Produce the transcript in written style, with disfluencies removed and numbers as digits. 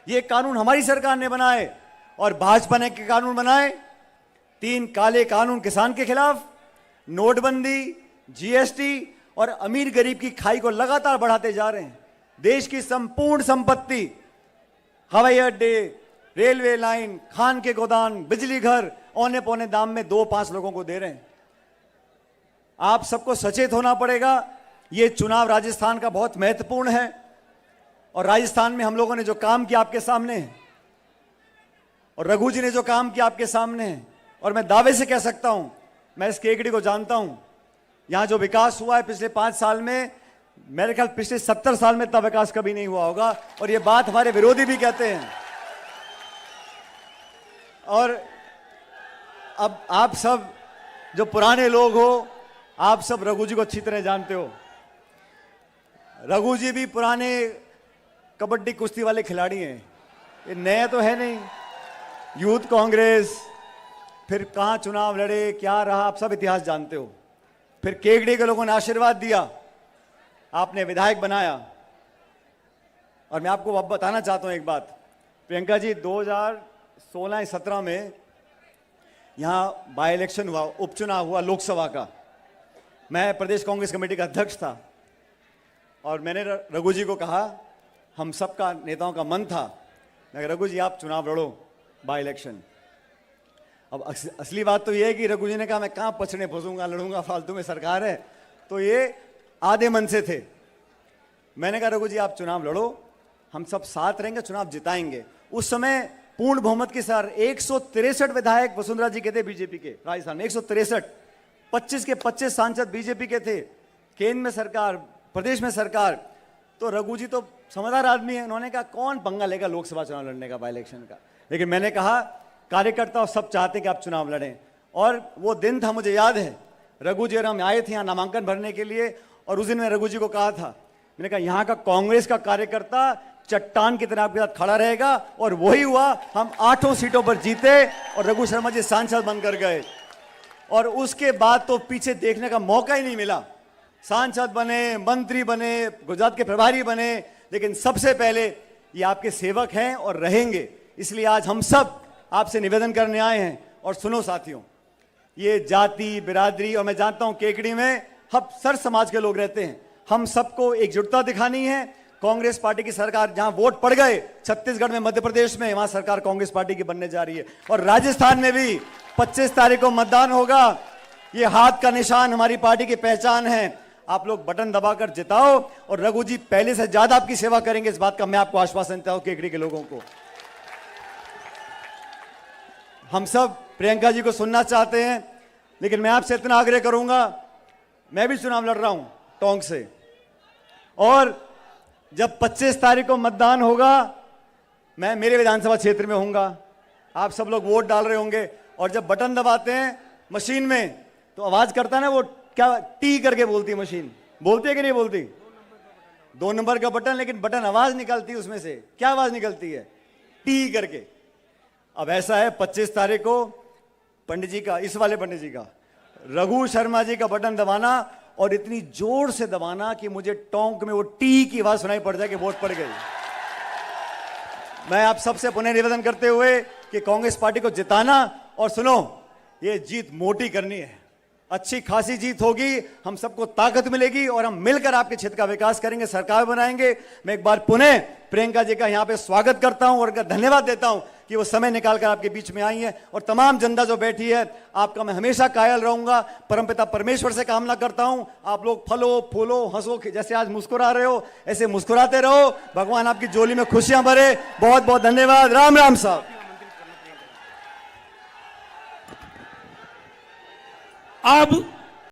ये कानून हमारी सरकार ने बनाए और भाजपा ने कानून बनाए। 3 काले कानून किसान के खिलाफ, नोटबंदी, जीएसटी और अमीर गरीब की खाई को लगातार बढ़ाते जा रहे हैं। देश की संपूर्ण संपत्ति, हवाई अड्डे, रेलवे लाइन, खान के गोदाम, बिजली घर औने पौने दाम में 2-5 लोगों को दे रहे हैं। आप सबको सचेत होना पड़ेगा। ये चुनाव राजस्थान का बहुत महत्वपूर्ण है और राजस्थान में हम लोगों ने जो काम किया आपके सामने है और रघु जी ने जो काम किया आपके सामने है। और मैं दावे से कह सकता हूं, मैं इस केकड़ी को जानता हूं, यहां जो विकास हुआ है पिछले 5 साल में, मेरे ख्याल पिछले 70 साल में इतना विकास कभी नहीं हुआ होगा। और ये बात हमारे विरोधी भी कहते हैं। और अब आप सब जो पुराने लोग हो, आप सब रघु जी को अच्छी तरह जानते हो। रघु जी भी पुराने कबड्डी कुश्ती वाले खिलाड़ी हैं, ये नए तो है नहीं। यूथ कांग्रेस, फिर कहां चुनाव लड़े, क्या रहा, आप सब इतिहास जानते हो। फिर केकड़ी के लोगों ने आशीर्वाद दिया, आपने विधायक बनाया। और मैं आपको अब बताना चाहता हूं एक बात, प्रियंका जी, 2016-17 में यहां बाय इलेक्शन हुआ, उपचुनाव हुआ लोकसभा का। मैं प्रदेश कांग्रेस कमेटी का अध्यक्ष था और मैंने रघु जी को कहा, हम सबका नेताओं का मन था, मैं रघु जी आप चुनाव लड़ो बाय इलेक्शन। अब असली बात तो ये है कि रघु जी ने कहा मैं कहां पछड़े फंसूंगा, लड़ूंगा, फालतू में सरकार है। तो ये आधे मन से थे। मैंने कहा रघु जी आप चुनाव लड़ो, हम सब साथ रहेंगे, चुनाव जिताएंगे। उस समय पूर्ण बहुमत के साथ 163 विधायक वसुंधरा जी के थे बीजेपी के राजस्थान में, 163, 25 के 25 सांसद बीजेपी के थे, केंद्र में सरकार, प्रदेश में सरकार। तो रघु जी तो समझदार आदमी है, उन्होंने कहा कौन पंगा लेगा लोकसभा चुनाव लड़ने का, बाय इलेक्शन का। लेकिन मैंने कहा कार्यकर्ता सब चाहते हैं कि आप चुनाव लड़ें। और वो दिन था, मुझे याद है, रघु जी और हम आए थे यहाँ नामांकन भरने के लिए। और उस दिन मैं रघु जी को कहा था, मैंने कहा यहाँ का कांग्रेस का कार्यकर्ता चट्टान की तरह आपके साथ खड़ा रहेगा। और वही हुआ, हम 8 सीटों पर जीते और रघु शर्मा जी सांसद बनकर गए। और उसके बाद तो पीछे देखने का मौका ही नहीं मिला। सांसद बने, मंत्री बने, गुजरात के प्रभारी बने, लेकिन सबसे पहले ये आपके सेवक हैं और रहेंगे। इसलिए आज हम सब आपसे निवेदन करने आए हैं। और सुनो साथियों, ये जाति, बिरादरी, और मैं जानता हूं केकड़ी में हम सर समाज के लोग रहते हैं, हम सबको एकजुटता दिखानी है। कांग्रेस पार्टी की सरकार, जहां वोट पड़ गए छत्तीसगढ़ में, मध्य प्रदेश में, वहां सरकार कांग्रेस पार्टी की बनने जा रही है। और राजस्थान में भी 25 तारीख को मतदान होगा। ये हाथ का निशान हमारी पार्टी की पहचान है। आप लोग बटन दबाकर जिताओ और रघु जी पहले से ज्यादा आपकी सेवा करेंगे, इस बात का मैं आपको आश्वासन देता हूं केकड़ी के लोगों को। हम सब प्रियंका जी को सुनना चाहते हैं, लेकिन मैं आपसे इतना आग्रह करूंगा, मैं भी चुनाव लड़ रहा हूं टोंक से, और जब 25 तारीख को मतदान होगा मैं मेरे विधानसभा क्षेत्र में होऊंगा। आप सब लोग वोट डाल रहे होंगे और जब बटन दबाते हैं मशीन में तो आवाज करता है ना, वो क्या टी करके बोलती है मशीन, बोलती है कि नहीं बोलती? 2 नंबर का बटन, लेकिन बटन आवाज निकलती है उसमें से। क्या आवाज निकलती है? टी करके। अब ऐसा है 25 तारीख को पंडित जी का, इस वाले पंडित जी का, रघु शर्मा जी का बटन दबाना और इतनी जोर से दबाना कि मुझे टोंक में वो टी की आवाज सुनाई पड़ जाए कि वोट पड़ गई। मैं आप सबसे पुनः निवेदन करते हुए कि कांग्रेस पार्टी को जिताना, और सुनो, ये जीत मोटी करनी है, अच्छी खासी जीत होगी, हम सबको ताकत मिलेगी और हम मिलकर आपके क्षेत्र का विकास करेंगे, सरकार बनाएंगे। मैं एक बार पुनः प्रियंका जी का यहां पे स्वागत करता हूं और धन्यवाद देता हूं कि वो समय निकालकर आपके बीच में आई है। और तमाम जनता जो बैठी है, आपका मैं हमेशा कायल रहूंगा। परमपिता परमेश्वर से कामना करता हूं आप लोग फलो फूलो हंसो, जैसे आज मुस्कुरा रहे हो ऐसे मुस्कुराते रहो, भगवान आपकी झोली में खुशियां भरे। बहुत बहुत धन्यवाद। राम राम साहब। अब